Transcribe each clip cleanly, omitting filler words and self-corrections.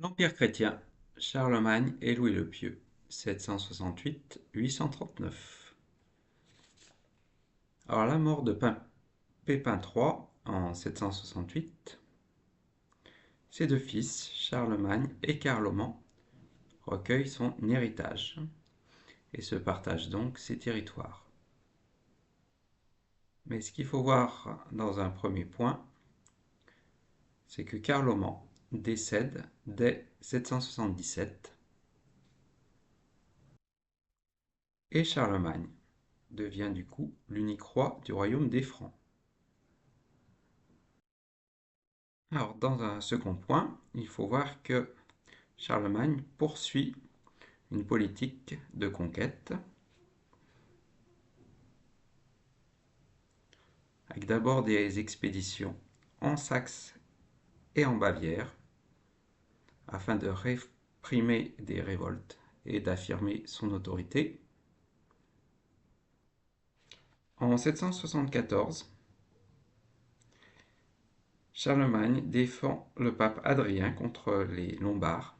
L'Empire chrétien, Charlemagne et Louis le Pieux, 768-839. Alors la mort de Pépin III en 768, ses deux fils, Charlemagne et Carloman, recueillent son héritage et se partagent donc ses territoires. Mais ce qu'il faut voir dans un premier point, c'est que Carloman décède dès 777 et Charlemagne devient du coup l'unique roi du royaume des Francs. Alors, dans un second point, il faut voir que Charlemagne poursuit une politique de conquête, avec d'abord des expéditions en Saxe et en Bavière, afin de réprimer des révoltes et d'affirmer son autorité. En 774, Charlemagne défend le pape Adrien contre les Lombards,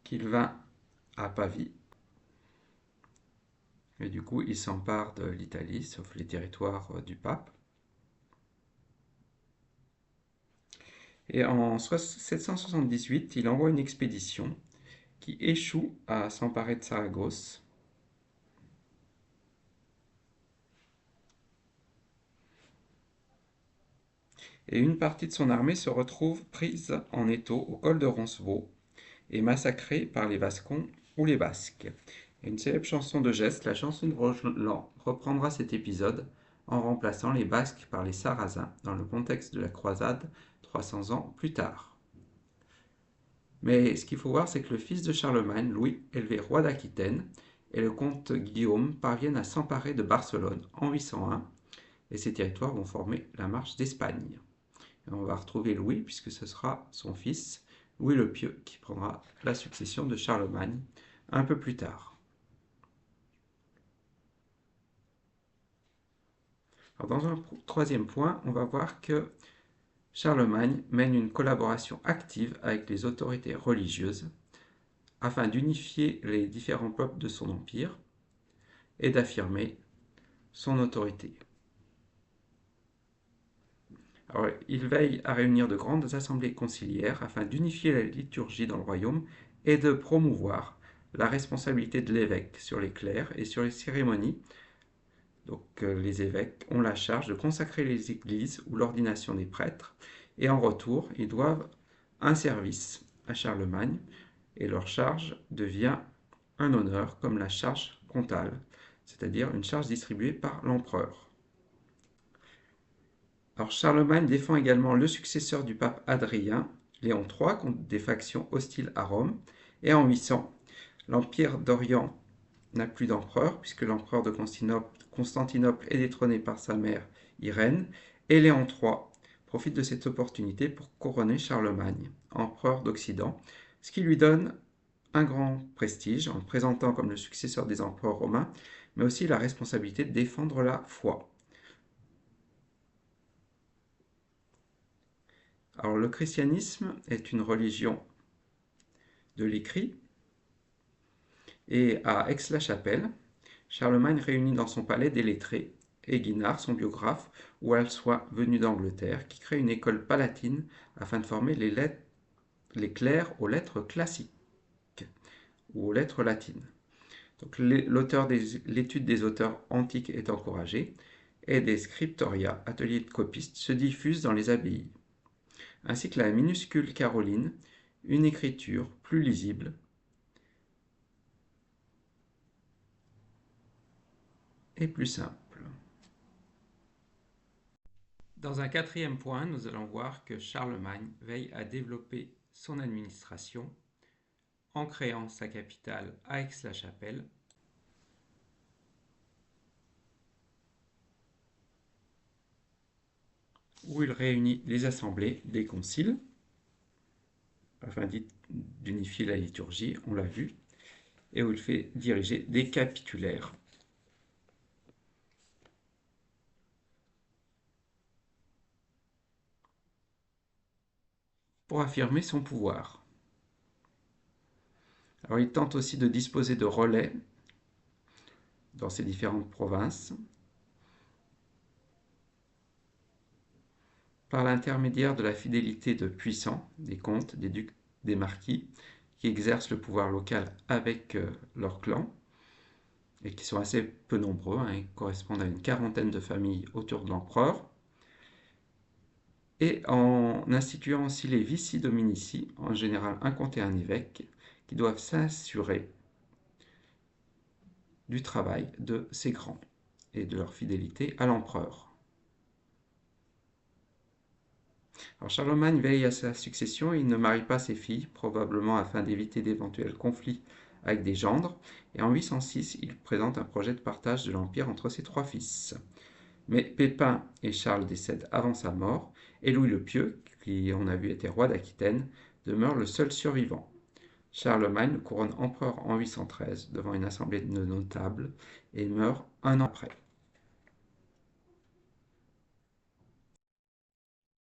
qu'il vint à Pavie. Et du coup, il s'empare de l'Italie, sauf les territoires du pape. Et en 778, il envoie une expédition qui échoue à s'emparer de Saragosse. Et une partie de son armée se retrouve prise en étau au col de Roncevaux et massacrée par les Vascons ou les Basques. Et une célèbre chanson de geste, la chanson de Roland, reprendra cet épisode en remplaçant les Basques par les Sarrasins dans le contexte de la croisade 300 ans plus tard. Mais ce qu'il faut voir, c'est que le fils de Charlemagne, Louis, élevé roi d'Aquitaine, et le comte Guillaume parviennent à s'emparer de Barcelone en 801, et ces territoires vont former la marche d'Espagne. Et on va retrouver Louis, puisque ce sera son fils, Louis le Pieux, qui prendra la succession de Charlemagne un peu plus tard. Alors dans un troisième point, on va voir que Charlemagne mène une collaboration active avec les autorités religieuses afin d'unifier les différents peuples de son empire et d'affirmer son autorité. Alors, il veille à réunir de grandes assemblées conciliaires afin d'unifier la liturgie dans le royaume et de promouvoir la responsabilité de l'évêque sur les clercs et sur les cérémonies. Donc les évêques ont la charge de consacrer les églises ou l'ordination des prêtres, et en retour, ils doivent un service à Charlemagne, et leur charge devient un honneur comme la charge comtale, c'est-à-dire une charge distribuée par l'empereur. Alors Charlemagne défend également le successeur du pape Adrien, Léon III, contre des factions hostiles à Rome, et en 800, l'Empire d'Orient n'a plus d'empereur, puisque l'empereur de Constantinople est détrôné par sa mère Irène, et Léon III profite de cette opportunité pour couronner Charlemagne, empereur d'Occident, ce qui lui donne un grand prestige en le présentant comme le successeur des empereurs romains, mais aussi la responsabilité de défendre la foi. Alors le christianisme est une religion de l'écrit, et à Aix-la-Chapelle, Charlemagne réunit dans son palais des lettrés, et Guinard, son biographe, ou Alsois, venu d'Angleterre, qui crée une école palatine afin de former les clercs aux lettres classiques ou aux lettres latines. Donc l'étude des auteurs antiques est encouragée, et des scriptoria, ateliers de copistes, se diffusent dans les abbayes, ainsi que la minuscule Caroline, une écriture plus lisible et plus simple. Dans un quatrième point, nous allons voir que Charlemagne veille à développer son administration en créant sa capitale à Aix-la-Chapelle, où il réunit les assemblées des conciles afin d'unifier la liturgie, on l'a vu, et où il fait diriger des capitulaires. Pour affirmer son pouvoir. Alors il tente aussi de disposer de relais dans ces différentes provinces par l'intermédiaire de la fidélité de puissants, des comtes, des ducs, des marquis, qui exercent le pouvoir local avec leur clan et qui sont assez peu nombreux, hein, ils correspondent à une quarantaine de familles autour de l'empereur, et en instituant aussi les vici dominici, en général un comte et un évêque, qui doivent s'assurer du travail de ces grands et de leur fidélité à l'empereur. Alors Charlemagne veille à sa succession et il ne marie pas ses filles, probablement afin d'éviter d'éventuels conflits avec des gendres, et en 806 il présente un projet de partage de l'empire entre ses trois fils. Mais Pépin et Charles décèdent avant sa mort, et Louis le Pieux, qui on a vu était roi d'Aquitaine, demeure le seul survivant. Charlemagne le couronne empereur en 813 devant une assemblée de notables et meurt un an après.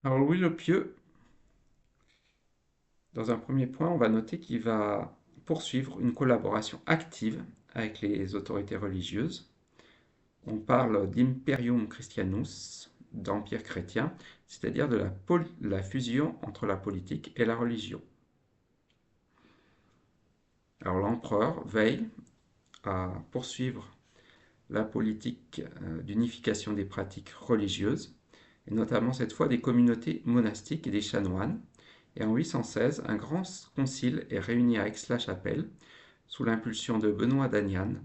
Alors Louis le Pieux, dans un premier point, on va noter qu'il va poursuivre une collaboration active avec les autorités religieuses. On parle d'imperium Christianus, d'empire chrétien, c'est-à-dire de la fusion entre la politique et la religion. Alors l'empereur veille à poursuivre la politique d'unification des pratiques religieuses, et notamment cette fois des communautés monastiques et des chanoines. Et en 816, un grand concile est réuni à Aix-la-Chapelle, sous l'impulsion de Benoît d'Aniane,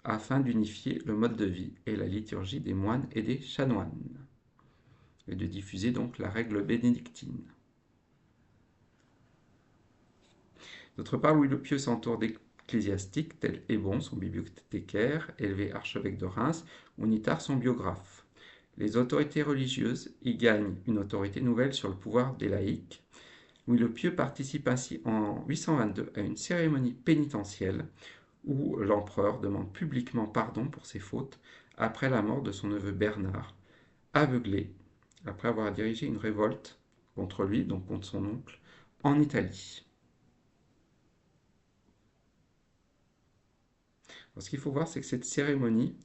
afin d'unifier le mode de vie et la liturgie des moines et des chanoines, et de diffuser donc la règle bénédictine. D'autre part, Louis le Pieux s'entoure d'ecclésiastiques tels Hébon, son bibliothécaire, élevé archevêque de Reims, ou Nithard, son biographe. Les autorités religieuses y gagnent une autorité nouvelle sur le pouvoir des laïcs. Louis le Pieux participe ainsi en 822 à une cérémonie pénitentielle où l'empereur demande publiquement pardon pour ses fautes après la mort de son neveu Bernard, aveuglé après avoir dirigé une révolte contre lui, donc contre son oncle, en Italie. Alors, ce qu'il faut voir, c'est que cette cérémonie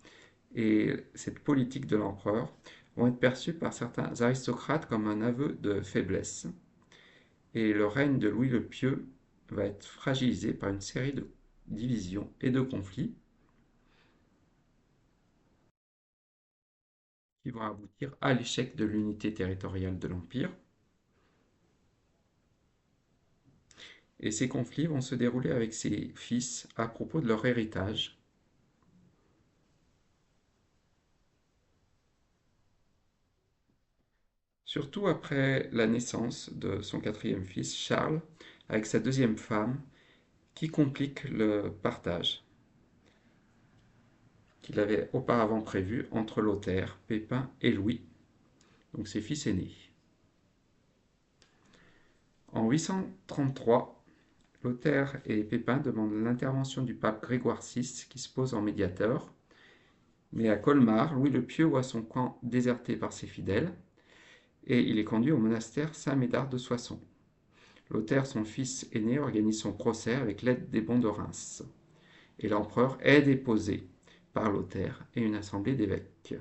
et cette politique de l'empereur vont être perçues par certains aristocrates comme un aveu de faiblesse. Et le règne de Louis le Pieux va être fragilisé par une série de divisions et de conflits qui vont aboutir à l'échec de l'unité territoriale de l'Empire. Et ces conflits vont se dérouler avec ses fils à propos de leur héritage. Surtout après la naissance de son quatrième fils, Charles, avec sa deuxième femme, qui complique le partage qu'il avait auparavant prévu entre Lothaire, Pépin et Louis, donc ses fils aînés. En 833, Lothaire et Pépin demandent l'intervention du pape Grégoire VI qui se pose en médiateur. Mais à Colmar, Louis le Pieux voit son camp déserté par ses fidèles et il est conduit au monastère Saint-Médard de Soissons. Lothaire, son fils aîné, organise son procès avec l'aide des bons de Reims. Et l'empereur est déposé par Lothaire et une assemblée d'évêques.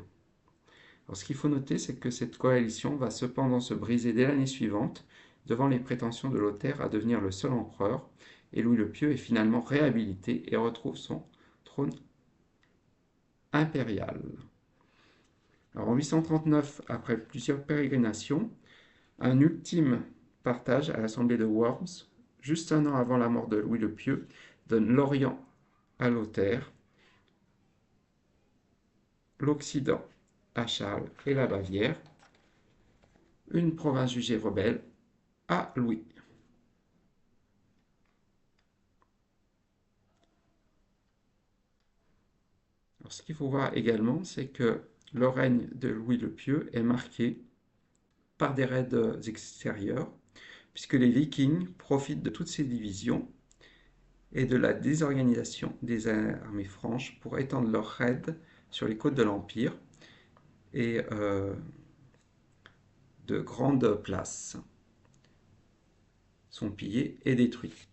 Alors, ce qu'il faut noter, c'est que cette coalition va cependant se briser dès l'année suivante devant les prétentions de Lothaire à devenir le seul empereur, et Louis le Pieux est finalement réhabilité et retrouve son trône impérial. Alors, en 839, après plusieurs pérégrinations, un ultime partage à l'assemblée de Worms, juste un an avant la mort de Louis le Pieux, donne l'Orient à Lothaire, l'Occident à Charles et la Bavière, une province jugée rebelle à Louis. Alors, ce qu'il faut voir également, c'est que le règne de Louis le Pieux est marqué par des raids extérieurs, puisque les Vikings profitent de toutes ces divisions et de la désorganisation des armées franches pour étendre leurs raids sur les côtes de l'Empire et de grandes places sont pillées et détruites.